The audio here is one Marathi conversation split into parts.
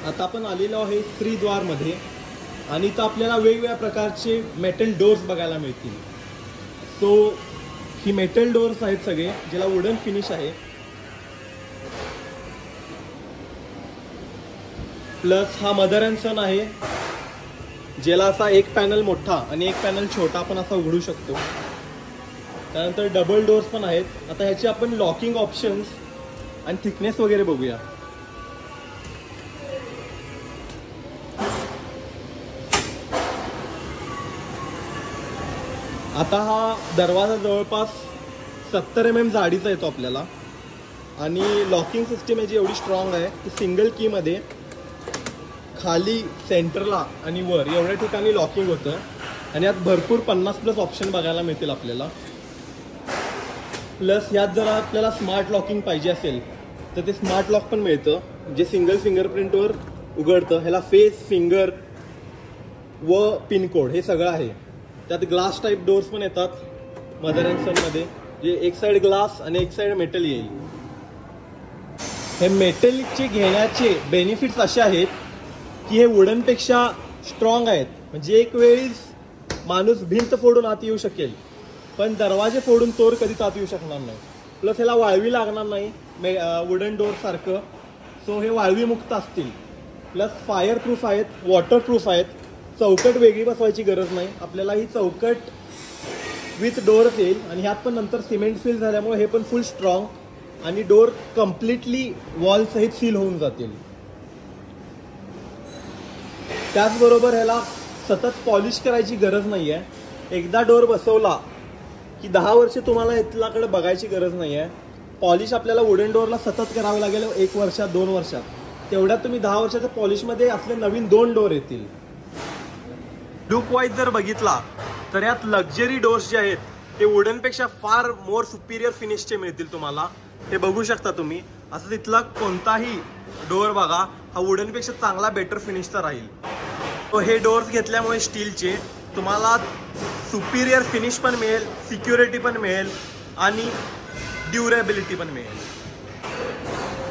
आता आपण आलेलो आहे श्रीद्वारमध्ये आणि इथं आपल्याला वेगवेगळ्या प्रकारचे मेटल डोर्स बघायला मिळतील. सो ही मेटल डोर्स आहेत सगळे, ज्याला वुडन फिनिश आहे. प्लस हा मदर अँड सन आहे, ज्याला असा एक पॅनल मोठा आणि एक पॅनल छोटा आपण असा उघडू शकतो. त्यानंतर डबल डोर्स पण आहेत. आता ह्याचे आपण लॉकिंग ऑप्शन्स आणि थिकनेस वगैरे बघूया. आता हा दरवाजा जवळपास 70 mm जाडीचा येतो आपल्याला आणि लॉकिंग सिस्टीम याची एवढी स्ट्रॉंग आहे की सिंगल कीमध्ये खाली, सेंटरला आणि वर एवढ्या ठिकाणी लॉकिंग होतं. आणि यात भरपूर 50+ ऑप्शन बघायला मिळतील आपल्याला. प्लस यात जर आपल्याला स्मार्ट लॉकिंग पाहिजे असेल तर ते स्मार्ट लॉक पण मिळतं, जे सिंगल फिंगरप्रिंटवर उघडतं. ह्याला फेस, फिंगर व पिनकोड हे सगळं आहे. त्यात ग्लास टाईप डोर्स पण येतात मदर अँड सनमध्ये, जे एक साईड ग्लास आणि एक साईड मेटल येईल. हे मेटलचे घेण्याचे बेनिफिट्स असे आहेत की हे वुडनपेक्षा स्ट्रॉंग आहेत. म्हणजे एक वेळीच माणूस भिंत फोडून आत येऊ शकेल, पण दरवाजे फोडून चोर कधीच आत येऊ शकणार नाही. प्लस ह्याला वाळवी लागणार नाही वुडन डोर सारखं. सो हे वाळवी मुक्त असतील. प्लस फायर प्रूफ आहेत, वॉटर प्रूफ आहेत. चौकट वेगळी बसवायची गरज नाही आपल्याला. ही चौकट विथ डोअर्स येईल आणि ह्यात पण नंतर सिमेंट सील झाल्यामुळे हे पण फुल स्ट्रॉंग आणि डोअर कम्प्लिटली वॉल सहित सील होऊन जातील. त्याचबरोबर ह्याला सतत पॉलिश करायची गरज नाही आहे. एकदा डोअर बसवला की 10 वर्ष तुम्हाला इथलाकडे बघायची गरज नाही आहे. पॉलिश आपल्याला वुडन डोअरला सतत करावं लागेल 1 वर्षात 2 वर्षात. तेवढ्यात तुम्ही 10 वर्षाच्या पॉलिशमध्ये असले नवीन 2 डोअर येतील. लुक वाईज जर बघितला तर यात लक्झरी डोर्स जे आहेत ते वुडनपेक्षा फार मोर सुपिरियर फिनिशचे मिळतील तुम्हाला. हे बघू शकता तुम्ही. असं तिथला कोणताही डोअर बघा, हा वुडनपेक्षा चांगला बेटर फिनिशचा राहील. तो हे डोअर्स घेतल्यामुळे स्टीलचे तुम्हाला सुपिरियर फिनिश पण मिळेल, सिक्युरिटी पण मिळेल आणि ड्युरेबिलिटी पण मिळेल.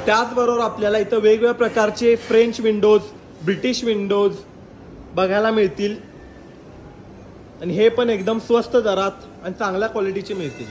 त्याचबरोबर आपल्याला इथं वेगवेगळ्या प्रकारचे फ्रेंच विंडोज, ब्रिटिश विंडोज बघायला मिळतील आणि हे पण एकदम स्वस्त दरात आणि चांगल्या क्वालिटीचे मिळतील.